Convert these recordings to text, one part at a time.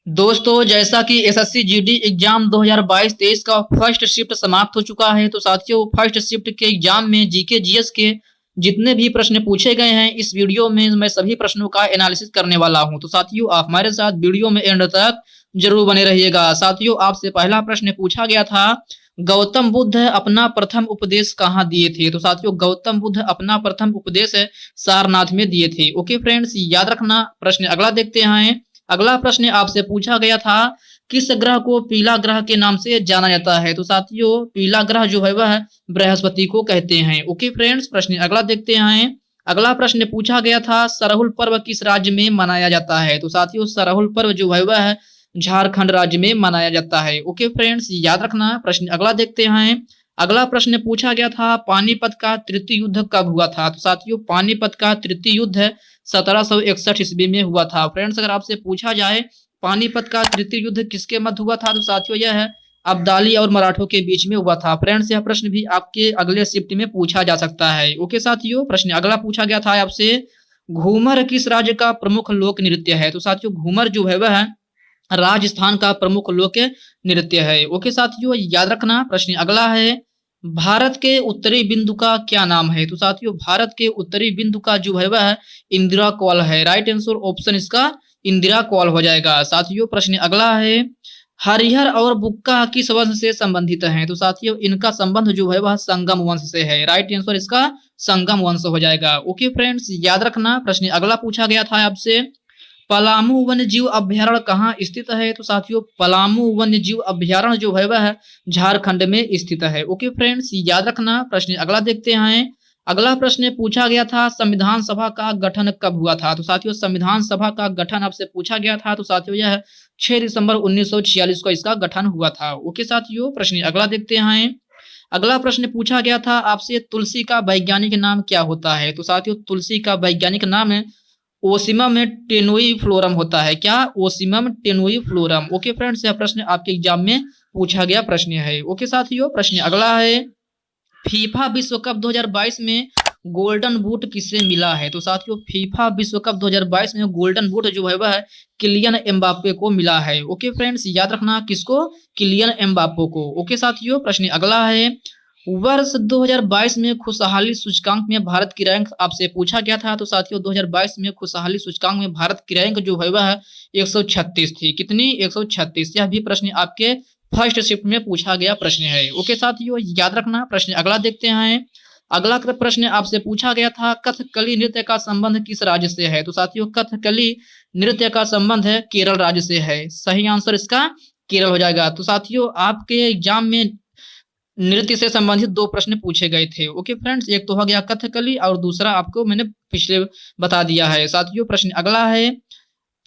दोस्तों, जैसा कि एसएससी जीडी एग्जाम 2022-23 का फर्स्ट शिफ्ट समाप्त हो चुका है, तो साथियों फर्स्ट शिफ्ट के एग्जाम में जीके जीएस के जितने भी प्रश्न पूछे गए हैं, इस वीडियो में मैं सभी प्रश्नों का एनालिसिस करने वाला हूं। तो साथियों, आप हमारे साथ वीडियो में एंड तक जरूर बने रहिएगा। साथियों, आपसे पहला प्रश्न पूछा गया था, गौतम बुद्ध अपना प्रथम उपदेश कहाँ दिए थे? तो साथियों, गौतम बुद्ध अपना प्रथम उपदेश सारनाथ में दिए थे। ओके फ्रेंड्स, याद रखना। प्रश्न अगला देखते हैं। अगला प्रश्न आपसे पूछा गया था, किस ग्रह को पीला ग्रह के नाम से जाना जाता है? तो साथियों, पीला ग्रह जो है वह बृहस्पति को कहते हैं। ओके फ्रेंड्स, प्रश्न अगला देखते हैं। अगला प्रश्न पूछा गया था, सरहुल पर्व किस राज्य में मनाया जाता है? तो साथियों, सरहुल पर्व जो है वह झारखंड राज्य में मनाया जाता है। ओके फ्रेंड्स, याद रखना। प्रश्न अगला देखते हैं। अगला प्रश्न पूछा गया था, पानीपत का तृतीय युद्ध कब हुआ था? तो साथियों, पानीपत का तृतीय युद्ध 1761 ईस्वी में हुआ था। फ्रेंड्स, अगर आपसे पूछा जाए पानीपत का तृतीय युद्ध किसके मध्य हुआ था, तो साथियों यह है अब्दाली और मराठों के बीच में हुआ था। फ्रेंड्स, यह प्रश्न भी आपके अगले शिफ्ट में पूछा जा सकता है। ओके साथियों, प्रश्न अगला पूछा गया था आपसे, घूमर किस राज्य का प्रमुख लोक नृत्य है? तो साथियों, घूमर जो है वह राजस्थान का प्रमुख लोक नृत्य है। ओके साथियों, याद रखना। प्रश्न अगला है, भारत के उत्तरी बिंदु का क्या नाम है? तो साथियों, भारत के उत्तरी बिंदु का जो है वह इंदिरा कॉल है। राइट आंसर ऑप्शन इसका इंदिरा कॉल हो जाएगा। साथियों, प्रश्न अगला है, हरिहर और बुक्का किस वंश से संबंधित हैं? तो साथियों, इनका संबंध जो है वह संगम वंश से है। राइट आंसर इसका संगम वंश हो जाएगा। ओके फ्रेंड्स, याद रखना। प्रश्न अगला पूछा गया था आपसे, पलामू वन्य जीव अभ्यारण्य कहाँ स्थित है? तो साथियों, पलामू वन्य जीव अभ्यारण्य जो है वह झारखंड में स्थित है। ओके फ्रेंड्स, याद रखना। प्रश्न अगला देखते हैं। अगला प्रश्न पूछा गया था, संविधान सभा का गठन कब हुआ था? तो साथियों, संविधान सभा का गठन आपसे पूछा गया था। तो साथियों, यह 6 दिसंबर 1946 को इसका गठन हुआ था। ओके साथियों, प्रश्न अगला देखते हैं। अगला प्रश्न पूछा गया था आपसे, तुलसी का वैज्ञानिक नाम क्या होता है? तो साथियों, तुलसी का वैज्ञानिक नाम है ओसिमम टेनुई फ्लोरम होता है। क्या? Ocimum tenuiflorum. Okay friends, यह प्रश्न आपके एग्जाम में पूछा गया प्रश्न है। ओके साथियों, प्रश्न अगला है, फीफा विश्व कप 2022 में गोल्डन बूट किसे मिला है? तो साथियों, फीफा विश्व कप 2022 में गोल्डन बूट जो है वह किलियन एम्बाप्पे को मिला है। ओके फ्रेंड्स, याद रखना। किसको? किलियन एम्बाप्पे को। ओके साथियों, प्रश्न अगला है, वर्ष 2022 में खुशहाली सूचकांक में भारत की रैंक आपसे पूछा गया था। तो साथियों, 2022 में खुशहाली सूचकांक में भारत की रैंक जो है वह 136 थी। कितनी? 136। यह भी प्रश्न आपके फर्स्ट शिफ्ट में पूछा गया प्रश्न है। ओके साथियों, याद रखना। प्रश्न अगला देखते हैं। अगला प्रश्न आपसे पूछा गया था, कथकली नृत्य का संबंध किस राज्य से है? तो साथियों, कथकली नृत्य का संबंध है केरल राज्य से है। सही आंसर इसका केरल हो जाएगा। तो साथियों, आपके एग्जाम में नृत्य से संबंधित दो प्रश्न पूछे गए थे। ओके फ्रेंड्स, एक तो हो गया कथकली और दूसरा आपको मैंने पिछले बता दिया है। साथियों, प्रश्न अगला है,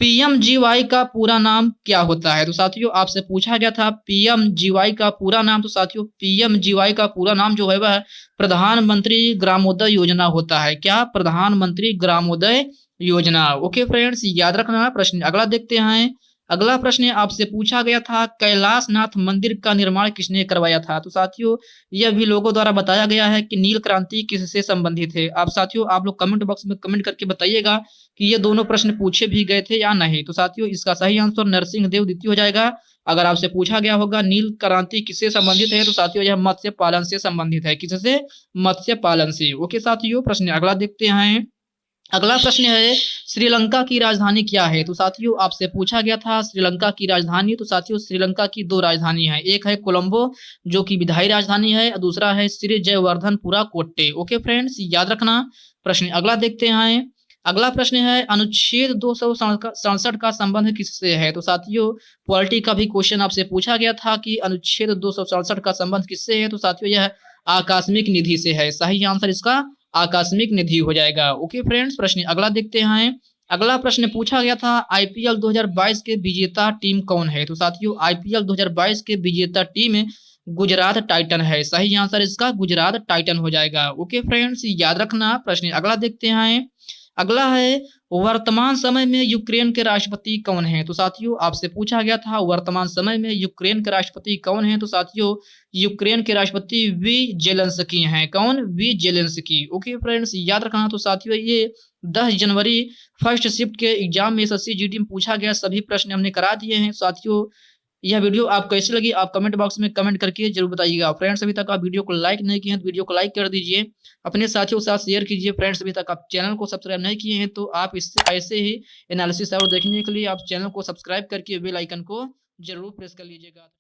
पीएमजीवाई का पूरा नाम क्या होता है? तो साथियों, आपसे पूछा गया था पीएमजीवाई का पूरा नाम। तो साथियों, पीएमजीवाई का पूरा नाम जो है वह प्रधानमंत्री ग्रामोदय योजना होता है। क्या? प्रधानमंत्री ग्रामोदय योजना। ओके फ्रेंड्स, याद रखना। प्रश्न अगला देखते हैं। अगला प्रश्न आपसे पूछा गया था, कैलाशनाथ मंदिर का निर्माण किसने करवाया था? तो साथियों, यह भी लोगों द्वारा बताया गया है कि नील क्रांति किससे संबंधित है। आप साथियों, आप लोग कमेंट बॉक्स में कमेंट करके बताइएगा कि ये दोनों प्रश्न पूछे भी गए थे या नहीं। तो साथियों, इसका सही आंसर नरसिंह देव द्वितीय हो जाएगा। अगर आपसे पूछा गया होगा नील क्रांति किससे संबंधित है, तो साथियों यह मत्स्य पालन से संबंधित है। किससे? मत्स्य पालन से। ओके साथियों, प्रश्न अगला देखते हैं। अगला प्रश्न है, श्रीलंका की राजधानी क्या है? तो साथियों, आपसे पूछा गया था श्रीलंका की राजधानी। तो साथियों, श्रीलंका की दो राजधानी है, एक है कोलंबो जो कि विधायी राजधानी है, दूसरा है श्री जयवर्धनपुरा कोट्टे। ओके फ्रेंड्स, याद रखना। प्रश्न अगला देखते हैं। अगला प्रश्न है, अनुच्छेद 267 का संबंध किससे है? तो साथियों, पॉलिटी का भी क्वेश्चन आपसे पूछा गया था कि अनुच्छेद 267 का संबंध किससे है? तो साथियों, यह आकस्मिक निधि से है। सही आंसर इसका आकस्मिक निधि हो जाएगा। ओके फ्रेंड्स, प्रश्न अगला देखते हैं। अगला प्रश्न पूछा गया था, आईपीएल 2022 के विजेता टीम कौन है? तो साथियों, आईपीएल 2022 के विजेता टीम गुजरात टाइटन है। सही आंसर इसका गुजरात टाइटन हो जाएगा। ओके फ्रेंड्स, याद रखना। प्रश्न अगला देखते हैं। अगला है वर्तमान समय में यूक्रेन के राष्ट्रपति कौन है। तो साथियों आपसे पूछा गया था वर्तमान समय में यूक्रेन के राष्ट्रपति कौन है। तो साथियों यूक्रेन के राष्ट्रपति वी जेलेंस्की हैं। कौन? We Zelensky. ओके फ्रेंड्स, याद रखना। तो साथियों ये 10 जनवरी फर्स्ट शिफ्ट के एग्जाम में एसएससी जीडी में पूछा गया सभी प्रश्न हमने करा दिए हैं। साथियों यह वीडियो आप कैसी लगी आप कमेंट बॉक्स में कमेंट करके जरूर बताइएगा। फ्रेंड्स अभी तक आप वीडियो को लाइक नहीं किए हैं तो वीडियो को लाइक कर दीजिए, अपने साथियों के साथ शेयर कीजिए। फ्रेंड्स अभी तक आप चैनल को सब्सक्राइब नहीं किए हैं तो आप इस ऐसे ही एनालिसिस और देखने के लिए आप चैनल को सब्सक्राइब करके बेल आइकन को जरूर प्रेस कर लीजिएगा।